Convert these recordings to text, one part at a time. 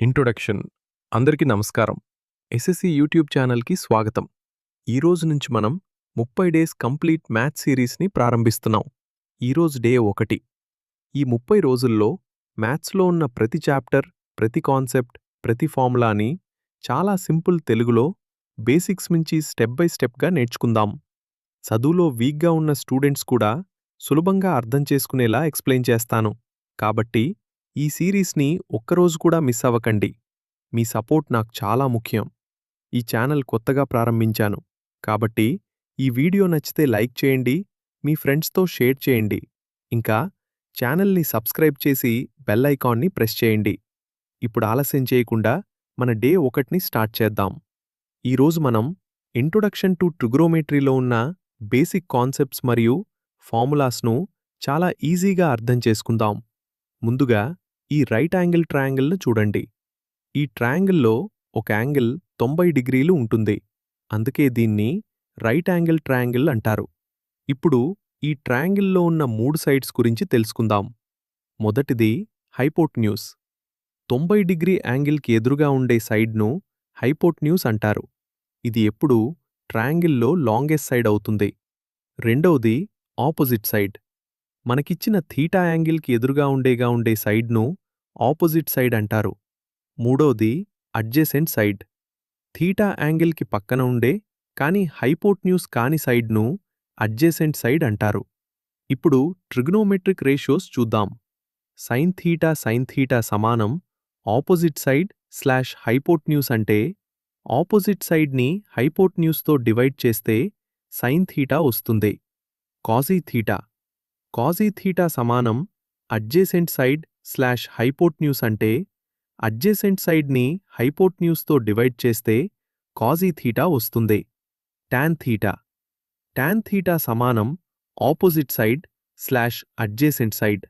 Introduction. అందరికీ నమస్కారం. SSC YouTube ఛానల్కి స్వాగతం. ఈరోజు నుంచి మనం 30 డేస్ కంప్లీట్ మ్యాథ్స్ సిరీస్ని ప్రారంభిస్తున్నాం. ఈరోజు డే 1. ఈ 30 రోజుల్లో మ్యాథ్స్లో ఉన్న ప్రతి చాప్టర్, ప్రతి కాన్సెప్ట్, ప్రతి ఫార్ములాని చాలా సింపుల్ తెలుగులో బేసిక్స్ నుంచి స్టెప్ బై స్టెప్గా నేర్చుకుందాం. చదువులో వీక్గా ఉన్న స్టూడెంట్స్ కూడా సులభంగా అర్థం చేసుకునేలా ఎక్స్ప్లెయిన్ చేస్తాను. కాబట్టి ఈ సిరీస్ని ఒక్కరోజు కూడా మిస్ అవ్వకండి. మీ సపోర్ట్ నాకు చాలా ముఖ్యం. ఈ ఛానల్ కొత్తగా ప్రారంభించాను, కాబట్టి ఈ వీడియో నచ్చితే లైక్ చేయండి, మీ ఫ్రెండ్స్తో షేర్ చేయండి. ఇంకా ఛానల్ని సబ్స్క్రైబ్ చేసి బెల్ ఐకాన్ని ప్రెస్ చేయండి. ఇప్పుడు ఆలస్యం చేయకుండా మన డే 1ని స్టార్ట్ చేద్దాం. ఈరోజు మనం ఇంట్రొడక్షన్ టు ట్రిగ్నోమెట్రీలో ఉన్న బేసిక్ కాన్సెప్ట్స్ మరియు ఫార్ములాస్ను చాలా ఈజీగా అర్థం చేసుకుందాం. ముందుగా ఈ రైట్ యాంగిల్ ట్రయాంగిల్ను చూడండి. ఈ ట్రయాంగిల్లో ఒక యాంగిల్ 90 డిగ్రీలు ఉంటుంది. అందుకే దీన్ని రైట్ యాంగిల్ ట్రయాంగిల్ అంటారు. ఇప్పుడు ఈ ట్రయాంగిల్లో ఉన్న 3 సైడ్స్ గురించి తెలుసుకుందాం. మొదటిది హైపోటెన్యూస్. 90 డిగ్రీ యాంగిల్కి ఎదురుగా ఉండే సైడ్ను హైపోటెన్యూస్ అంటారు. ఇది ఎప్పుడూ ట్రయాంగిల్లో లాంగెస్ట్ సైడ్ అవుతుంది. రెండవది ఆపోజిట్ సైడ్. మనకిచ్చిన థీటా యాంగిల్కి ఎదురుగా ఉండే సైడ్ను ఆపోజిట్ సైడ్ అంటారు. మూడోది అడ్జసెంట్ సైడ్. థీటా యాంగిల్కి పక్కన ఉండే కానీ హైపోటెన్యూస్ కాని సైడ్ను అడ్జసెంట్ సైడ్ అంటారు. ఇప్పుడు ట్రిగ్నోమెట్రిక్ రేషియోస్ చూద్దాం. సైన్ థీటా సమానం ఆపోజిట్ సైడ్ స్లాష్ హైపోటెన్యూస్ అంటే ఆపోజిట్ సైడ్ని హైపోటెన్యూస్తో డివైడ్ చేస్తే సైన్ థీటా వస్తుంది. కాజీ థీటా సమానం అడ్జసెంట్ సైడ్ స్లాష్ హైపోటెన్యూస్ అంటే అడ్జసెంట్ సైడ్ని హైపోటెన్యూస్తో డివైడ్ చేస్తే కాజీ థీటా వస్తుంది. టాన్ థీటా సమానం opposite side slash adjacent side.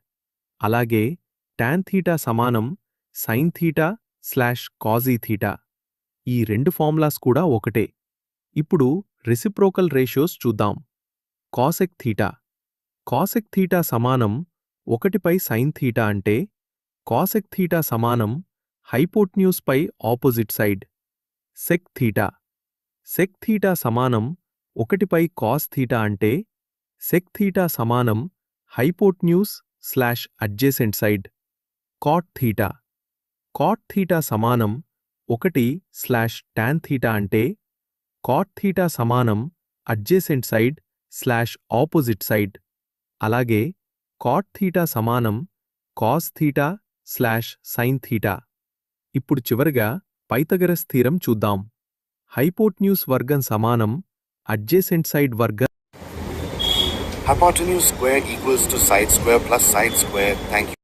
అలాగే టాన్ థీటా సమానం సైన్ థీటా స్లాష్ కాజీ థీటా. ఈ రెండు ఫార్ములాస్ కూడా ఒకటే. ఇప్పుడు రెసిప్రోకల్ రేషియోస్ చూద్దాం. కాసెక్ థీటా సమానం 1 సైన్ థీటా అంటే కాసెక్ థీటా సమానం హైపోటెన్యూస్ పై ఆపోజిట్ సైడ్. సెక్ థీటా సమానం 1 కాస్ థీటా అంటే సెక్ థీటా సమానం hypotenuse slash adjacent side. Cot theta సమానం 1 స్లాష్ టాన్ థీటా అంటే కాట్ థీటా సమానం adjacent side slash opposite side. అలాగే కాట్ థీటా సమానం cos theta slash sine theta. ఇప్పుడు చివరగా పైథాగరస్ థీరం చూద్దాం. హైపోటెన్యూస్ వర్గం సమానం అడ్జసెంట్ సైడ్ వర్గం. Hypotenuse square equals to side square plus side square. Thank you.